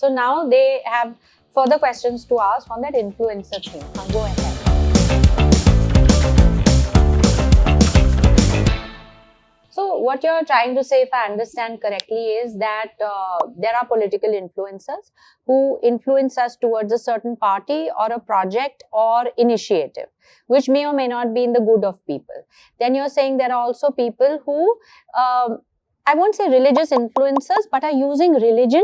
So now they have further questions to ask on that influencer thing. Go ahead. So what you're trying to say, if I understand correctly, is that there are political influencers who influence us towards a certain party or a project or initiative, which may or may not be in the good of people. Then you're saying there are also people who, I won't say religious influencers, but are using religion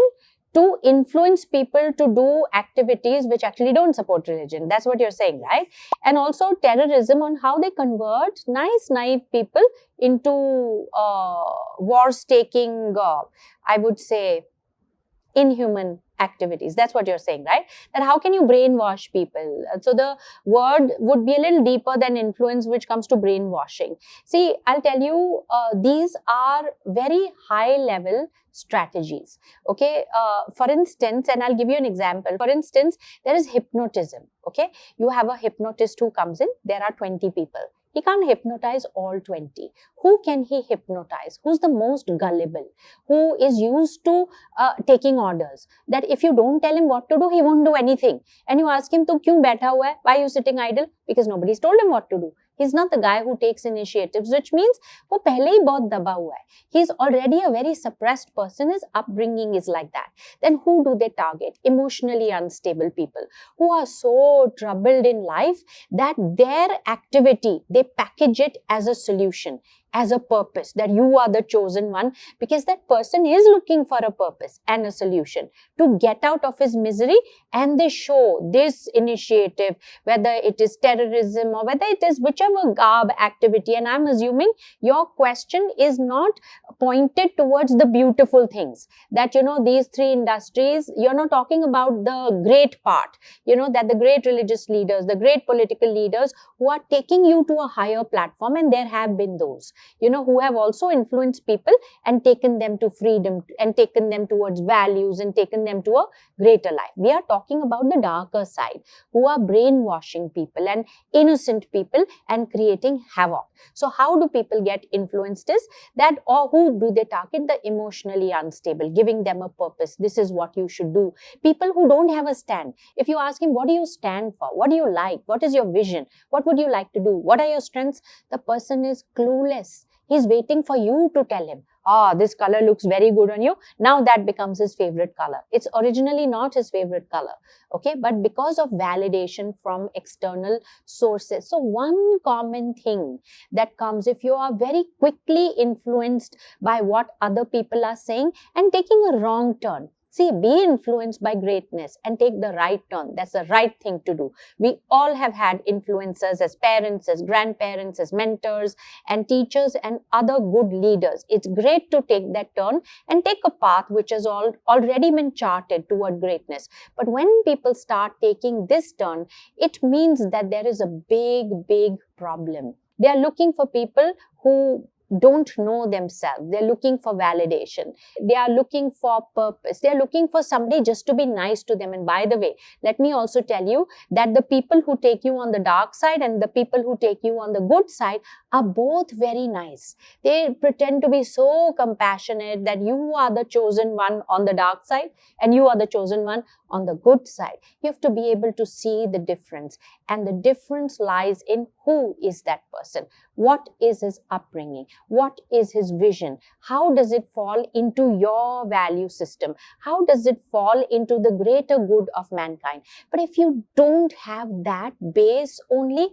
to influence people to do activities which actually don't support religion. That's what you're saying, right? And also terrorism, on how they convert nice, naive people into war-staking, I would say, inhuman activities. That's what you're saying, right? That how can you brainwash people? So the word would be a little deeper than influence, which comes to brainwashing. See, I'll tell you, these are very high-level strategies. Okay, for instance, and I'll give you an example. For instance, there is hypnotism. Okay, you have a hypnotist who comes in. There are 20 people. He can't hypnotize all 20. Who can he hypnotize? Who's the most gullible? Who is used to taking orders? That if you don't tell him what to do, he won't do anything. And you ask him, "Tu kyun baitha hua hai? Why are you sitting idle?" Because nobody's told him what to do. He's not the guy who takes initiatives, which means वो पहले ही बहुत दबा हुआ है. He's already a very suppressed person. His upbringing is like that. Then who do they target? Emotionally unstable people who are so troubled in life that their activity, they package it as a solution, as a purpose, that you are the chosen one, because that person is looking for a purpose and a solution to get out of his misery, and they show this initiative, whether it is terrorism or whether it is whichever garb activity. And I'm assuming your question is not pointed towards the beautiful things, that, you know, these three industries, you're not talking about the great part, you know, that the great religious leaders, the great political leaders who are taking you to a higher platform, and there have been those, you know, who have also influenced people and taken them to freedom and taken them towards values and taken them to a greater life. We are talking about the darker side, who are brainwashing people and innocent people and creating havoc. So how do people get influenced is that, or who do they target? The emotionally unstable, giving them a purpose. This is what you should do. People who don't have a stand. If you ask him, what do you stand for? What do you like? What is your vision? What would you like to do? What are your strengths? The person is clueless. He's waiting for you to tell him, "Ah, this color looks very good on you." Now that becomes his favorite color. It's originally not his favorite color. Okay, but because of validation from external sources. So one common thing that comes if you are very quickly influenced by what other people are saying and taking a wrong turn. See, be influenced by greatness and take the right turn. That's the right thing to do. We all have had influencers as parents, as grandparents, as mentors and teachers and other good leaders. It's great to take that turn and take a path which has already been charted toward greatness. But when people start taking this turn, it means that there is a big problem. They are looking for people who don't know themselves. They're looking for validation. They are looking for purpose. They're looking for somebody just to be nice to them. And by the way, let me also tell you that the people who take you on the dark side and the people who take you on the good side are both very nice. They pretend to be so compassionate that you are the chosen one on the dark side and you are the chosen one on the good side. You have to be able to see the difference, and the difference lies in who is that person, what is his upbringing, what is his vision, how does it fall into your value system, how does it fall into the greater good of mankind. But if you don't have that base only,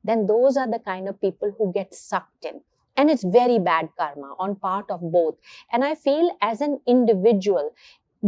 then those are the kind of people who get sucked in. And it's very bad karma on part of both. And I feel as an individual,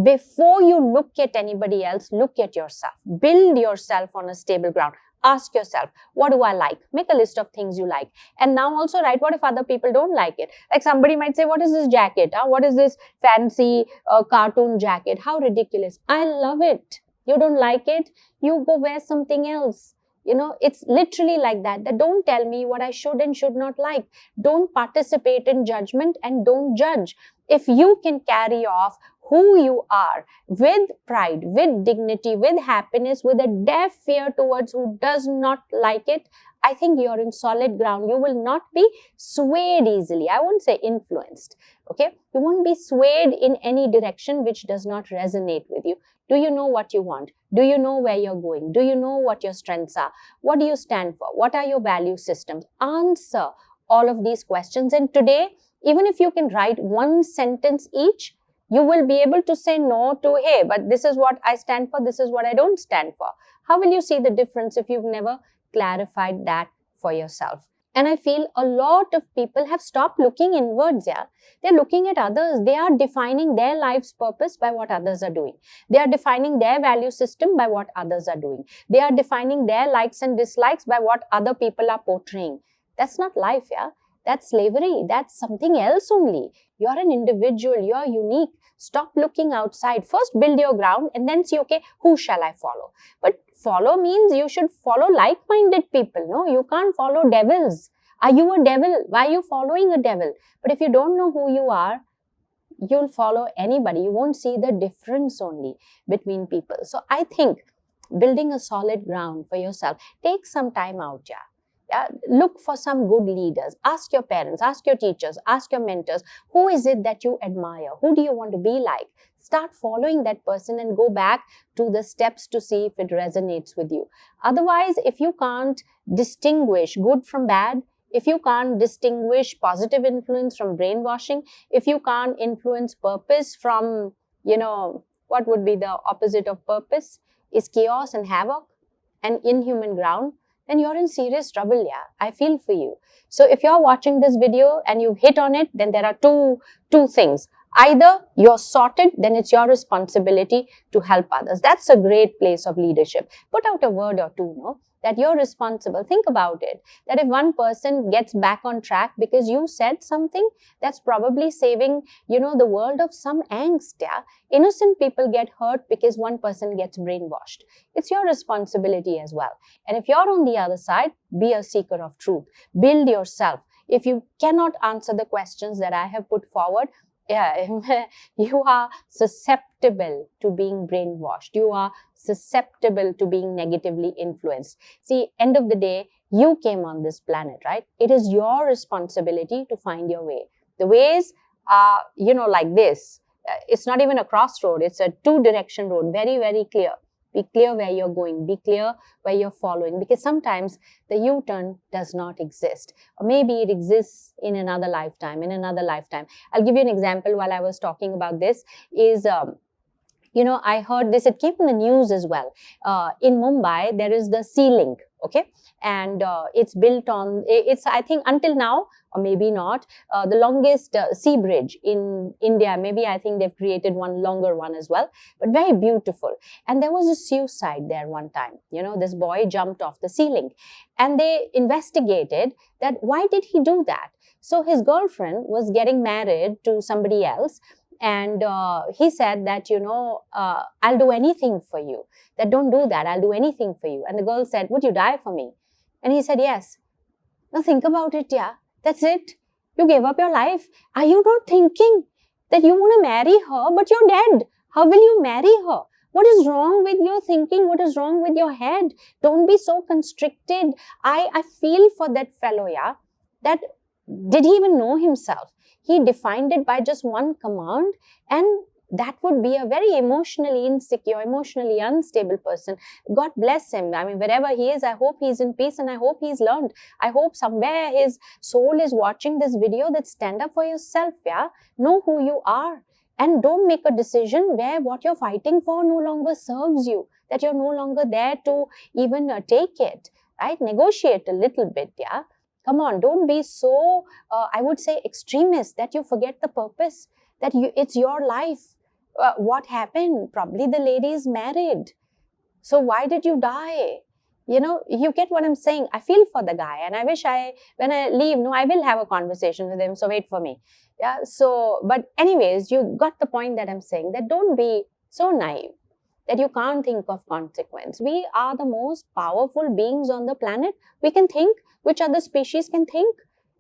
before you look at anybody else, look at yourself. Build yourself on a stable ground. Ask yourself, what do I like? Make a list of things you like. And now also write, what if other people don't like it? Like somebody might say, what is this jacket? Huh? What is this fancy cartoon jacket? How ridiculous. I love it. You don't like it? You go wear something else. You know, it's literally like that. That don't tell me what I should and should not like. Don't participate in judgment and don't judge. If you can carry off who you are with pride, with dignity, with happiness, with a deaf fear towards who does not like it, I think you're in solid ground. You will not be swayed easily. I won't say influenced. Okay, you won't be swayed in any direction which does not resonate with you. Do you know what you want? Do you know where you're going? Do you know what your strengths are? What do you stand for? What are your value systems? Answer all of these questions. And today, even if you can write one sentence each, you will be able to say no to, hey, but this is what I stand for, this is what I don't stand for. How will you see the difference if you've never clarified that for yourself? And I feel a lot of people have stopped looking inwards, yeah. They're looking at others. They are defining their life's purpose by what others are doing. They are defining their value system by what others are doing. They are defining their likes and dislikes by what other people are portraying. That's not life, yeah. That's slavery. That's something else only. You're an individual. You're unique. Stop looking outside. First, build your ground and then see, okay, who shall I follow? But follow means you should follow like-minded people. No, you can't follow devils. Are you a devil? Why are you following a devil? But if you don't know who you are, you'll follow anybody. You won't see the difference only between people. So I think building a solid ground for yourself, take some time out, yeah. Yeah, look for some good leaders. Ask your parents, ask your teachers, ask your mentors. Who is it that you admire? Who do you want to be like? Start following that person and go back to the steps to see if it resonates with you. Otherwise, if you can't distinguish good from bad, if you can't distinguish positive influence from brainwashing, if you can't influence purpose from, what would be the opposite of purpose? Is chaos and havoc and inhuman ground. Then you're in serious trouble, yeah. I feel for you. So if you're watching this video and you've hit on it, then there are two things. Either you're sorted, then it's your responsibility to help others. That's a great place of leadership. Put out a word or two, no? That you're responsible. Think about it. That if one person gets back on track because you said something, that's probably saving, the world of some angst, yeah. Innocent people get hurt because one person gets brainwashed. It's your responsibility as well. And if you're on the other side, be a seeker of truth. Build yourself. If you cannot answer the questions that I have put forward, yeah, you are susceptible to being brainwashed. You are susceptible to being negatively influenced. See, end of the day, you came on this planet, right? It is your responsibility to find your way. The ways are, like this. It's not even a crossroad. It's a two-direction road, very, very clear. Be clear where you're going. Be clear where you're following. Because sometimes the U-turn does not exist. Or maybe it exists in another lifetime, I'll give you an example while I was talking about this is, I heard this, it came in the news as well. In Mumbai, there is the Sea Link, okay? And it's built on, it's, I think, until now, or maybe not, the longest sea bridge in India. Maybe I think they've created one longer one as well, but very beautiful. And there was a suicide there one time. This boy jumped off the sea link and they investigated that why did he do that? So his girlfriend was getting married to somebody else. And he said that, I'll do anything for you. That don't do that. I'll do anything for you. And the girl said, would you die for me? And he said, yes. Now think about it, yeah. That's it. You gave up your life. Are you not thinking that you want to marry her, but you're dead? How will you marry her? What is wrong with your thinking? What is wrong with your head? Don't be so constricted. I feel for that fellow, yeah. That did he even know himself? He defined it by just one command, and that would be a very emotionally insecure, emotionally unstable person. God bless him. I mean, wherever he is, I hope he's in peace and I hope he's learned. I hope somewhere his soul is watching this video that stand up for yourself, yeah? Know who you are and don't make a decision where what you're fighting for no longer serves you, that you're no longer there to even take it, right? Negotiate a little bit, yeah? Come on, don't be so, I would say, extremist that you forget the purpose, that it's your life. What happened? Probably the lady is married. So why did you die? You get what I'm saying. I feel for the guy and I wish when I leave, I will have a conversation with him. So wait for me. Yeah. So, but anyways, you got the point that I'm saying, that don't be so naive that you can't think of consequence. We are the most powerful beings on the planet. We can think, which other species can think.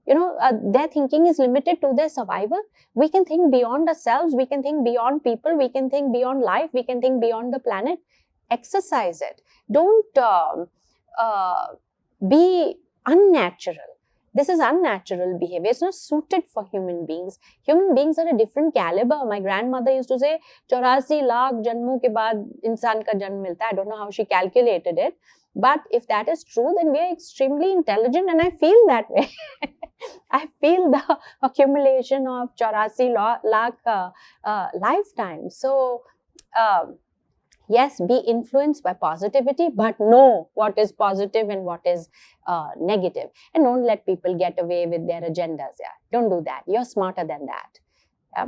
Their thinking is limited to their survival. We can think beyond ourselves. We can think beyond people. We can think beyond life. We can think beyond the planet. Exercise it. Don't be unnatural. This is unnatural behavior. It's not suited for human beings. Human beings are a different caliber. My grandmother used to say 84 lakh janmon ke baad insaan ka janm milta hai. I don't know how she calculated it, but if that is true, then we are extremely intelligent, and I feel that way. I feel the accumulation of 84 lakh lifetimes. So yes, be influenced by positivity, but know what is positive and what is negative. And don't let people get away with their agendas. Yeah, don't do that. You're smarter than that. Yeah.